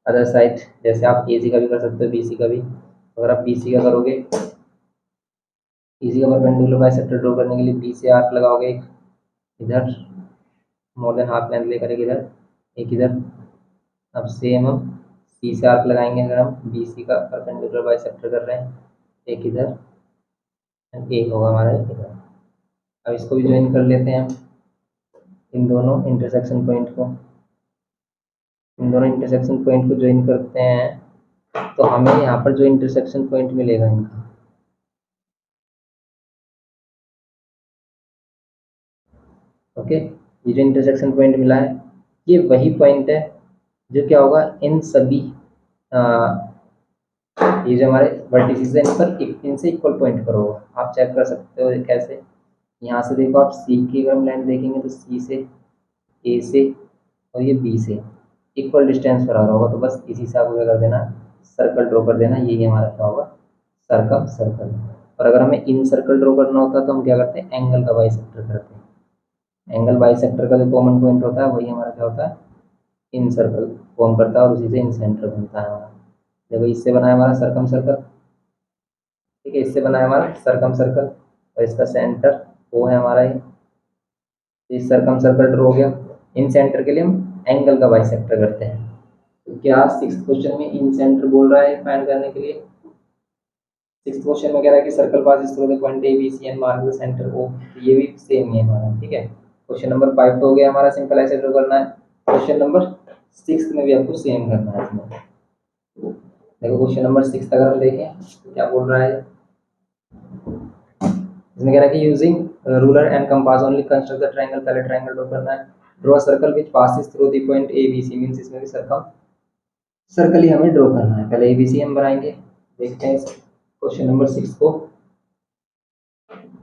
अदर साइड। जैसे आप ए सी का भी कर सकते हो, बी सी का भी। अगर आप बी सी का करोगे, इसी का परपेंडिकुलर बाइसेक्टर ड्रॉ करने के लिए बी से आर्क लगाओगे एक इधर, मोर देन हाफ लेंथ लेकर एक इधर। अब सेम हम सी से आर्क लगाएंगे, अगर हम बी सी का परपेंडिकुलर बाइसेक्टर कर रहे हैं, एक इधर एंड एक होगा हमारा एक इधर। अब इसको भी ज्वाइन कर लेते हैं हम, इन दोनों इंटरसेक्शन पॉइंट को, इन दोनों इंटरसेक्शन पॉइंट को ज्वाइन करते हैं, तो हमें यहाँ पर जो इंटरसेक्शन पॉइंट मिलेगा इनका, ओके, ये जो इंटरसेक्शन पॉइंट मिला है, ये वही पॉइंट है जो क्या होगा, इन सभी ये जो हमारे वर्टिसेस है, इन पर इनसे इक्वल पॉइंट पर होगा। आप चेक कर सकते हो कैसे, यहाँ से देखो आप सी की अगर हम लाइन देखेंगे, तो सी से, ए से और ये बी से इक्वल डिस्टेंस पर आ रहा होगा, तो बस इसी से आपको क्या कर देना, सर्कल ड्रॉ कर देना। यही हमारा क्या होगा, सर्कम सर्कल। और अगर हमें इन सर्कल ड्रॉ करना होता है, तो हम क्या करते हैं, एंगल का बाइसेक्टर करते हैं। एंगल बाइसेक्टर का जो कॉमन पॉइंट होता है, वही हमारा क्या होता है, इन सर्कल फॉर्म करता है, और उसी से इन सेंटर बनता है हमारा। देखो इससे बना है हमारा सर्कम सर्कल, ठीक है, इससे बना है हमारा सर्कम सर्कल, और इसका सेंटर वो है हमारा ये। इस सर्कम सर्कल ड्रॉ हो गया। इन सेंटर के लिए हम एंगल का बाइसेक्टर करते हैं। तो क्या सिक्स क्वेश्चन में इन सेंटर बोल रहा है फाइंड करने के लिए। सिक्स क्वेश्चन में कह रहा है कि circle passes through the point A B C and mark the centre O. ये भी सेम ही है हमारा, ठीक है। क्वेश्चन नंबर 5 तो हो गया हमारा, सिंपल ऐसे ड्रॉ करना है। क्वेश्चन नंबर 6 में भी आपको सेम करना है इसमें। देखो क्वेश्चन नंबर 6 अगर हम देखें, तो क्या बोल रहा है, इसमें कह रहा है कि using ruler and compass only construct the triangle. पहले ट्रायंगल ड्रॉ करना है। Draw a circle which passes through the point A B C, means इसमें भी सर्कल ही हमें ड्रॉ करना है। पहले ए बी सी हम बनाएंगे। देखते हैं क्वेश्चन नंबर 6 को।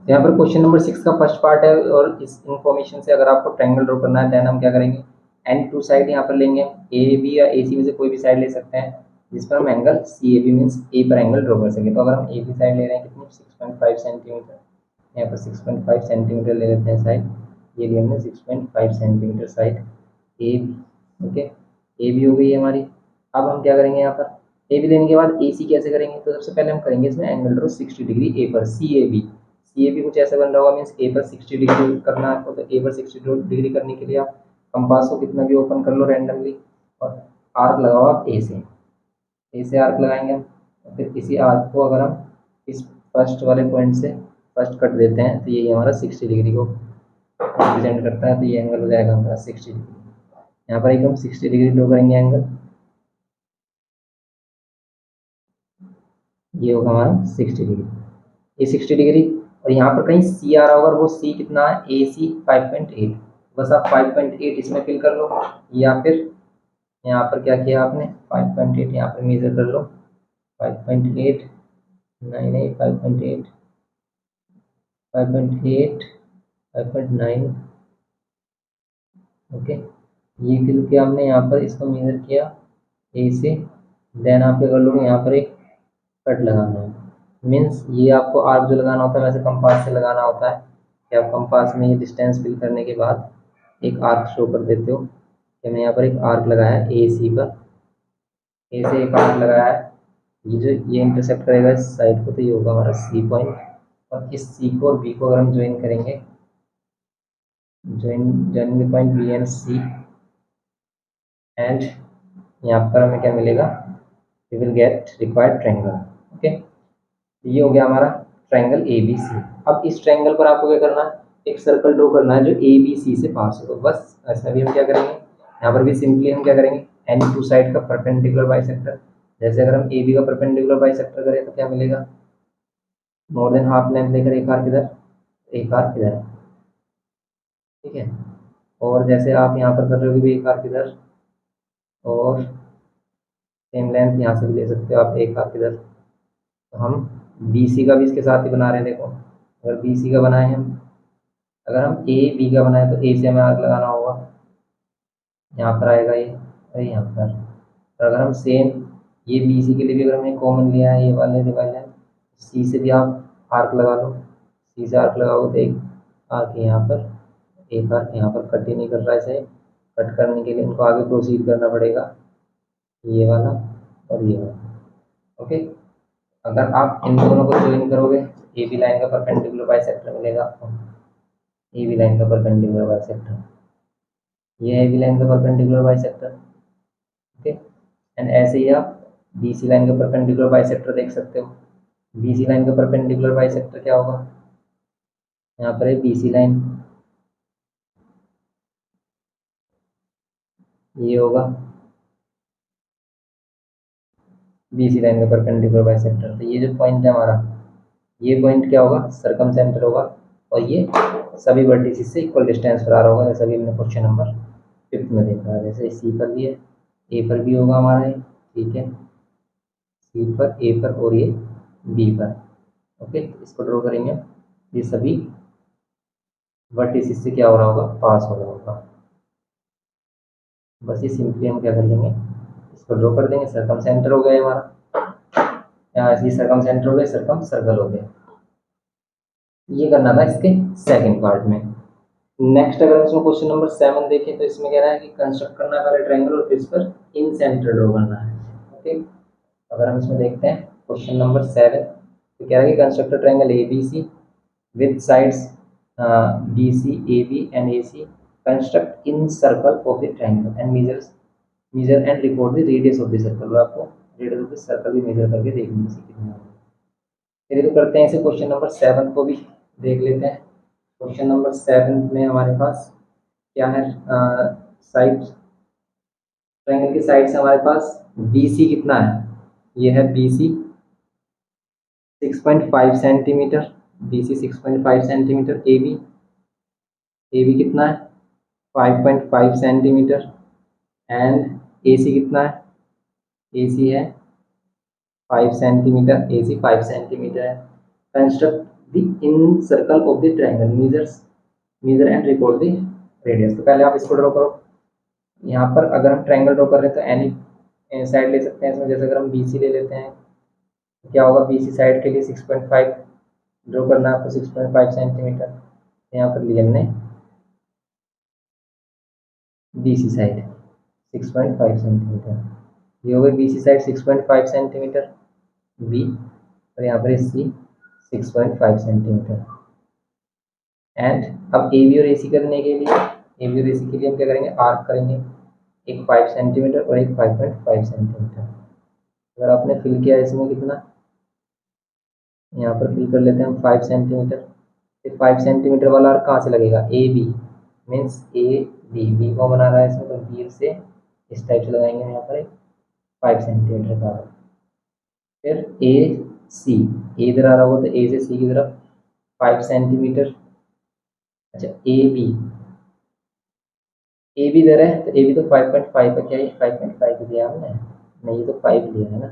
तो यहाँ पर क्वेश्चन नंबर 6 का फर्स्ट पार्ट है और इस इंफॉर्मेशन से अगर आपको ट्रायंगल ड्रॉ करना है देन हम क्या करेंगे, एंड टू साइड यहाँ पर लेंगे, ए बी या ए सी में से कोई भी साइड ले सकते हैं जिस पर हम angle C A B means A पर एंगल ड्रॉ कर सकें। तो अगर हम ए बी साइड ले रहे हैं कितनी 6.5 सेंटीमीटर, यहाँ पर 6.5 सेंटीमीटर ले लेते हैं साइड, ये लिए हमने 6.5 centimetre side A B. Okay, A B हो गई है हमारी। अब हम क्या करेंगे, यहाँ पर ए बी लेने के बाद ए सी कैसे करेंगे, तो सबसे पहले हम करेंगे इसमें एंगल ड्रॉ 60 डिग्री ए पर, सी A B. C A B कुछ ऐसा बन रहा होगा, मीन्स ए पर 60 डिग्री करना है आपको, तो ए पर 60 डिग्री करने के लिए आप कंपास को कितना भी ओपन कर लो रैंडमली और आर्क लगाओ आप ए से आर्क लगाएंगे हम। फिर इसी आर्क को अगर हम इस फर्स्ट वाले पॉइंट से फर्स्ट कट देते हैं तो ये हमारा 60 डिग्री को रिप्रेजेंट करता है, तो ये एंगल हो जाएगा हमारा 60 डिग्री। यहाँ पर एक हम 60 डिग्री ड्रॉ करेंगे एंगल, ये होगा हमारा 60 डिग्री, ये 60 डिग्री। और यहाँ पर कहीं सी आ रहा होगा, और वो सी कितना है, ए सी 5.8, बस आप 5.8 इसमें फिल कर लो, या फिर यहाँ पर क्या किया आपने 5.8 यहाँ पर मेजर कर लो, 5.8 नहीं नहीं 5.8 5.8 5.9। ओके, ये फिल किया हमने, यहाँ पर इसको मेजर किया ए से, देन आप क्या कर लोगे, यहाँ पर एक कट लगाना है। मीन्स ये आपको आर्क जो लगाना होता है वैसे कंपास से लगाना होता है कि आप कंपास में ये डिस्टेंस फिल करने के बाद एक आर्क शो कर देते हो कि मैंने यहाँ पर एक आर्क लगाया है ए सी पर, ए से एक आर्क लगाया है, ये जो ये इंटरसेप्ट करेगा इस साइड को, तो ये होगा हमारा सी पॉइंट। और इस सी को और बी को अगर हम ज्वाइन करेंगे, joining point B and C, and यहाँ पर हमें क्या मिलेगा, we will get required triangle. Okay, ये हो गया हमारा ट्रायंगल ए बी सी। अब इस ट्रायंगल पर आपको क्या करना है, एक सर्कल ड्रॉ करना है जो ए बी सी से पास हो, तो बस ऐसा भी हम क्या करेंगे, यहाँ पर भी सिंपली हम क्या करेंगे, एनी टू साइड का परपेंडिकुलर बाइसेक्टर। जैसे अगर हम ए बी का परपेंडिकुलर बाइसेक्टर करें तो क्या मिलेगा, मोर देन हाफ लेंथ लेकर एक आर्क इधर, एक आर्क इधर, ठीक है। और जैसे आप यहाँ पर कर रहे हो भी एक आर्क इधर, और सेम लेंथ यहाँ से भी ले सकते हो आप एक आर्क इधर। तो हम बी सी का भी इसके साथ ही बना रहे हैं, देखो अगर बी सी का बनाए हम, अगर हम ए बी का बनाए तो ए से हमें आर्क लगाना होगा, यहाँ पर आएगा ये, और यहाँ पर। और अगर हम सेम ये बी सी के लिए भी अगर हमने कॉमन लिया है ये वाले डिवाइड है, सी से भी आप आर्क लगा लो, सी से आर्क लगाओगे तो एक आर्क यहाँ पर, एक आर्क यहाँ पर, कट ही नहीं कर रहा है इसे, कट करने के लिए इनको आगे प्रोसीड करना पड़ेगा, ये वाला और ये वाला। ओके, अगर आप इन दोनों को ज्वाइन करोगे ए बी लाइन का परपेंडिकुलर बाइसेक्टर मिलेगा आपको, ए बी लाइन का परपेंडिकुलर बाइसेक्टर, ये है ए बी लाइन का परपेंडिकुलर बाइसेक्टर। ओके, एंड ऐसे ही आप बी सी लाइन का परपेंडिकुलर बाइसेक्टर देख सकते हो। बी सी लाइन का परपेंडिकुलर बाइसेक्टर क्या होगा, यहाँ पर है बी सी लाइन, ये होगा बी सी लाइन का परपेंडिकुलर बाइसेक्टर। तो ये जो पॉइंट है हमारा, ये पॉइंट क्या होगा, सरकम सेंटर होगा, और ये सभी वर्टिसेस से इक्वल डिस्टेंस पर आ रहा होगा, जैसा कि हमने क्वेश्चन नंबर 5 में देखा है। जैसे सी पर भी है, ए पर भी होगा हमारा ये, ठीक है, सी पर, ए पर और ये बी पर। ओके, इसको ड्रॉ करेंगे, ये सभी वर्टिसेस से क्या हो रहा होगा, पास हो रहा होगा। बस ये सिंपली हम क्या कर लेंगे, इसको ड्रॉ कर देंगे, सरकम सेंटर हो गया हमारा, यहाँ ये सरकम सेंटर हो गया, सरकम सर्कल हो गया। ये करना था इसके सेकंड पार्ट में। नेक्स्ट अगर हम इसमें क्वेश्चन नंबर 7 देखें तो इसमें कह रहा है कि कंस्ट्रक्ट करना है पहले ट्रायंगल और फिर इस पर इन सेंटर ड्रॉ करना है। ओके, अगर हम इसमें देखते हैं क्वेश्चन नंबर 7, तो कह रहा है कि construct triangle A B C with sides B C A B and A C, construct incircle of the triangle and measure and record the radius of the circle. और आपको radius of the circle भी measure करके देखने से कितना होगा। चलिए तो करते हैं इसे, क्वेश्चन नंबर 7 को भी देख लेते हैं। क्वेश्चन नंबर 7 में हमारे पास क्या है, साइड, ट्रायंगल की साइड से हमारे पास बी सी कितना है, ये है B C 6.5 centimetre, B C 6.5 centimetre, A B कितना है 5.5 सेंटीमीटर, एंड ए सी कितना है, ए सी है 5 सेंटीमीटर, ए सी 5 सेंटीमीटर है। Construct the incircle of the triangle, measure and record the radius. तो पहले आप इसको ड्रॉ करो। यहाँ पर अगर हम ट्रायंगल ड्रॉ कर रहे हैं तो एनी साइड ले सकते हैं इसमें। जैसे अगर हम बी सी ले लेते हैं तो क्या होगा, बी सी साइड के लिए 6.5 ड्रॉ करना है आपको, 6.5 सेंटीमीटर। यहाँ पर लिया हमने बी सी साइड 6.5 सेंटीमीटर, ये हो गई B C side 6.5 centimetre B, और यहाँ पर सी 6.5 सेंटीमीटर। एंड अब ए बी और ए सी करने के लिए, ए बी और ए सी के लिए हम क्या करेंगे, आर्क करेंगे, एक 5 सेंटीमीटर और एक 5.5 सेंटीमीटर। अगर आपने फिल किया इसमें कितना, यहाँ पर फिल कर लेते हैं हम 5 सेंटीमीटर। फिर 5 सेंटीमीटर वाला आर्क कहाँ से लगेगा, A B, means A B, B को बना रहा है इसमें, तो बी से इस टाइप से लगाएंगे यहाँ पर एक 5 सेंटीमीटर का आर्क। फिर ए सी, ए इधर आ रहा होगा तो ए से सी की तरफ 5 सेंटीमीटर। अच्छा ए बी इधर है तो ए बी तो 5.5 है, क्या ये 5.5 दिया हमने, नहीं ये तो 5 लिया है ना।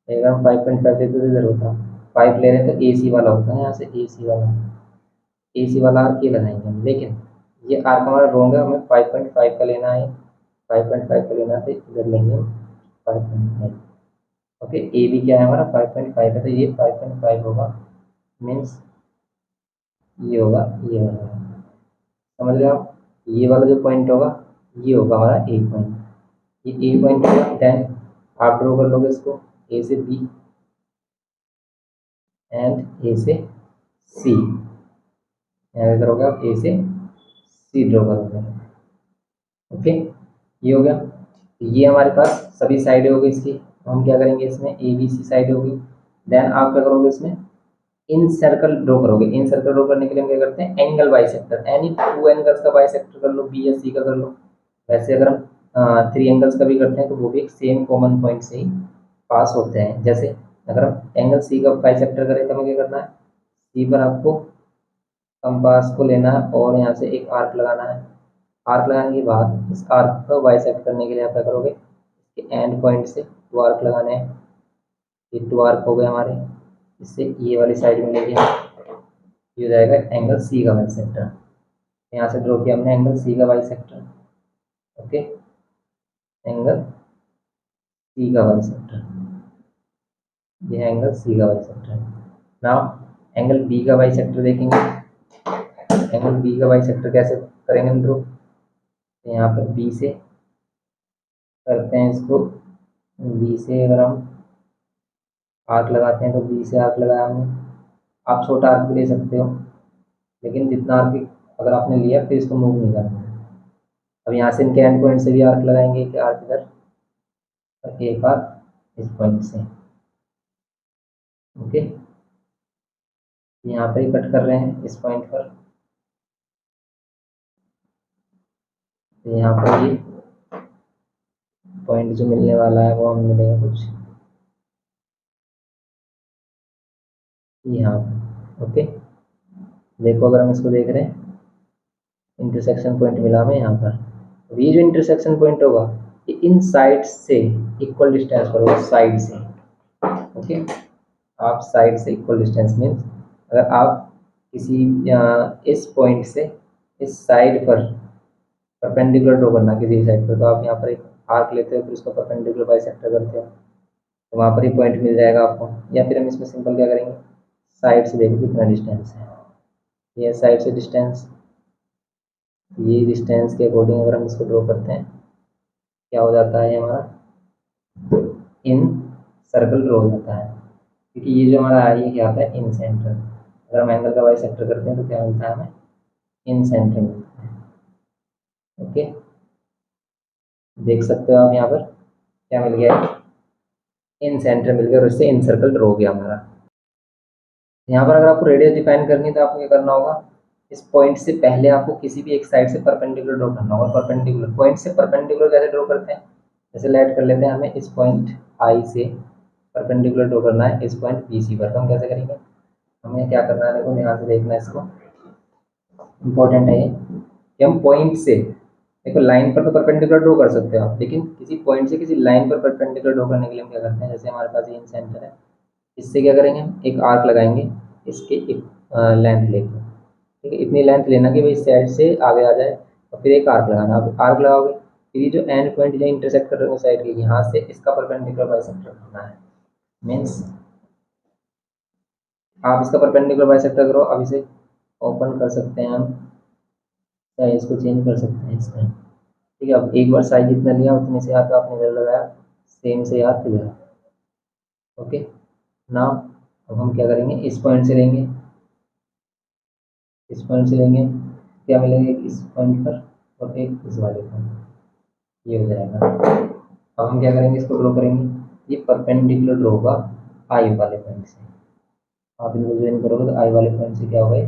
अगर हम 5.5 लेते तो इधर होता 5 ले रहे हैं तो ए सी वाला होता है, यहाँ से ए सी वाला आर्क ये लगाएंगे हम। लेकिन ये आर्क हमारा रॉन्ग है, हमें 5.5 का लेना है, 5.5 का लेना है तो इधर लेंगे हम 5.5। ओके, ए बी क्या है हमारा 5.5 है, तो ये 5.5 होगा, मीन्स ये होगा, ये होगा, समझ रहे हो आप। ये वाला जो पॉइंट होगा ये होगा हमारा ए पॉइंट, ये ए पॉइंट होगा। देन आप ड्रॉ कर लोगे इसको ए से बी एंड ए से सी, यहाँ करोगे आप ए से सी ड्रॉ करोगे। ओके, ये हो गया। ये हमारे पास सभी साइडें हो गई इसकी। हम क्या करेंगे इसमें, ए बी सी साइड होगी। देन आप क्या करोगे इसमें, इन सर्कल ड्रॉ करोगे। इन सर्कल ड्रॉ करने के लिए हम क्या करते हैं, एंगल बाइसेक्टर, एनी 2 एंगल्स का बाइसेक्टर कर लो, बी या सी का कर लो। वैसे अगर हम 3 एंगल्स का भी करते हैं तो वो भी एक सेम कॉमन पॉइंट से ही पास होते हैं। जैसे अगर हम एंगल सी का बाइसेक्टर करें तो हमें क्या करना है, सी पर आपको कंपास को लेना है और यहाँ से एक आर्क लगाना है। आर्क लगाने के बाद इस आर्क को बाइसेक्ट करने के लिए आप क्या करोगे, इसके एंड पॉइंट से 2 आर्क लगाने हैं। ये 2 आर्क हो गए हमारे, इससे ये वाली साइड में लेके ये हो जाएगा एंगल सी का बाइसेक्टर। यहाँ से ड्रॉ किया हमने एंगल सी का बाइसेक्टर। ओके, एंगल सी का बाइसेक्टर, ये एंगल सी का बाइसेक्टर। नाउ एंगल बी का बाइसेक्टर देखेंगे। एंगल बी का बाइसेक्टर कैसे करेंगे हम ड्रॉ, तो यहाँ पर बी से करते हैं इसको, बी से अगर हम आर्क लगाते हैं तो बी से आर्क लगाया हमने। आप छोटा आर्क भी ले सकते हो, लेकिन जितना आर्क अगर आपने लिया फिर इसको मूव नहीं करना है। अब यहाँ से इनके एंड पॉइंट से भी आर्क लगाएंगे, कि आर्क इधर और एक आर्क इस पॉइंट से। ओके, यहाँ पर ही कट कर रहे हैं इस पॉइंट पर, तो यहाँ पर ये पॉइंट जो मिलने वाला है वो हमें मिलेगा कुछ यहाँ पर। ओके, देखो अगर हम इसको देख रहे हैं, इंटरसेक्शन पॉइंट मिला हमें यहाँ पर। अब ये जो इंटरसेक्शन पॉइंट होगा ये इन साइड से इक्वल डिस्टेंस पर होगा, साइड से। ओके, आप साइड से इक्वल डिस्टेंस मीन्स अगर आप किसी इस पॉइंट से इस साइड पर परपेंडिकुलर ड्रॉ करना किसी साइड पर, तो आप यहाँ पर एक आर्क लेते हो, फिर उसको परपेंडिकुलर बाइसेक्टर करते हो, तो वहाँ पर ही पॉइंट मिल जाएगा आपको। या फिर हम इसमें सिंपल क्या करेंगे, साइड से देखो कितना डिस्टेंस है, ये साइड से डिस्टेंस, ये डिस्टेंस के अकॉर्डिंग अगर हम इसको ड्रॉ करते हैं क्या हो जाता है, हमारा इन सर्कल ड्रॉ हो जाता है। क्योंकि ये जो हमारा है ये क्या आता है, इन सेंटर। अगर हम एंगल का बाइसेक्टर करते हैं तो क्या मिलता है हमें, इन सेंटर मिलता है। ओके, देख सकते हो आप यहाँ पर क्या मिल गया, इन सेंटर मिल गया और उससे इन सर्कल ड्रॉ हो गया हमारा। यहाँ पर अगर आपको रेडियस डिफाइन करनी है तो आपको क्या करना होगा, इस पॉइंट से पहले आपको किसी भी एक साइड से परपेंडिकुलर ड्रॉ करना होगा। परपेंडिकुलर पॉइंट से परपेंडिकुलर कैसे ड्रॉ करते हैं, जैसे लेट कर लेते हैं हमें इस पॉइंट आई से परपेंडिकुलर ड्रॉ करना है इस पॉइंट बी सी पर, तो हम कैसे करेंगे, हमें क्या करना है, देखो ध्यान से देखना है इसको, इंपॉर्टेंट है ये कि हम पॉइंट से, देखो लाइन पर तो परपेंडिकुलर ड्रॉ कर सकते हो आप, लेकिन किसी पॉइंट से किसी लाइन पर परपेंडिकुलर ड्रॉ करने के लिए हम क्या करते हैं, जैसे हमारे पास ये इन सेंटर है, इससे क्या करेंगे हम एक आर्क लगाएंगे, इसके लेंथ लेंगे, ठीक है। इतनी लेंथ लेना कि भाई साइड से आगे आ जाए और फिर एक आर्क लगाना। अब आर्क लगाओगे फिर ये जो एंड पॉइंट जो इंटरसेक्ट कर रहे हो साइड के, यहाँ से इसका परपेंडिकुलर बाइसेक्टर करना है। मीन्स आप इसका परपेंडिकुलर बाइसेक्टर करो। अब इसे ओपन कर सकते हैं हम, चाहे इसको चेंज कर सकते हैं इसका, ठीक है। अब एक बार साइज जितना लिया उतने से हाथ आपने इधर लगाया, सेम से हाथ इधर। ओके नाउ अब हम क्या करेंगे, इस पॉइंट से लेंगे, इस पॉइंट से लेंगे, क्या मिलेंगे, इस पॉइंट पर और एक इस वाले पर, ये हो जाएगा। अब हम क्या करेंगे, इसको ड्रॉ करेंगे। ये परपेंडिकुलर ड्रॉ होगा आई वाले पॉइंट से। आप इनको ज्वाइन करोगे तो आई वाले पॉइंट से क्या होगा,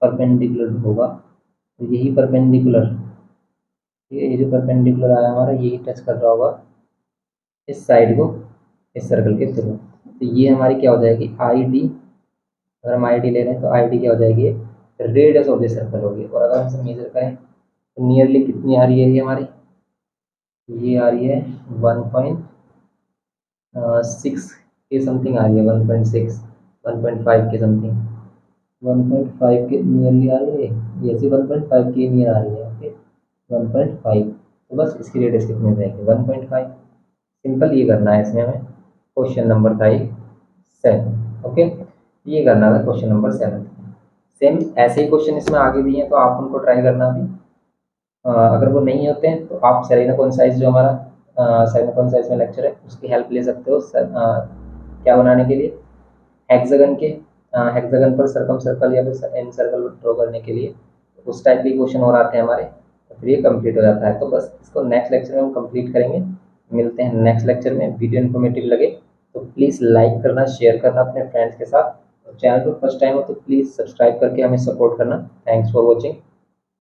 परपेंडिकुलर ड्रॉ होगा। तो यही परपेंडिकुलर, ये जो परपेंडिकुलर आया हमारा, यही टच कर रहा होगा इस साइड को इस सर्कल के थ्रू। तो ये हमारी क्या हो जाएगी, आई डी। अगर हम आई डी ले रहे हैं तो आई डी क्या हो जाएगी, रेडियस ऑफ द सर्कल होगी। और अगर हम इसे मेजर करें तो नियरली कितनी आ रही है ये हमारी, ये आ रही है 1.6 के समथिंग आ रही है, 1.6 1.5 के समथिंग, 1.5 के नियरली आ रही है। ये ऐसे 1.5 के नियर आ रही है। ओके 1.5, तो बस इसकी रेडियस कितनी रहेगी, 1.5। सिंपल ये करना है इसमें हमें। क्वेश्चन नंबर था ये 7। ओके ये करना था क्वेश्चन नंबर 7। सेम ऐसे ही क्वेश्चन इसमें आगे भी हैं, तो आप उनको ट्राई करना अभी। अगर वो नहीं होते हैं तो आप सेरेना कॉन्साइज जो हमारा सेरेना कॉन्साइज में लेक्चर है उसकी हेल्प ले सकते हो सर, क्या बनाने के लिए, हेक्सागन के, हेक्सागन पर सर्कम सर्कल या फिर एन सर्कल ड्रॉ करने के लिए। उस टाइप के क्वेश्चन और आते हैं हमारे, तो फिर ये कंप्लीट हो जाता है। तो बस इसको नेक्स्ट लेक्चर में हम कंप्लीट करेंगे। मिलते हैं नेक्स्ट लेक्चर में। वीडियो इन्फॉर्मेटिव लगे तो प्लीज़ लाइक करना, शेयर करना अपने फ्रेंड्स के साथ। चैनल पर फर्स्ट टाइम हो तो प्लीज़ सब्सक्राइब करके हमें सपोर्ट करना। Thanks for watching.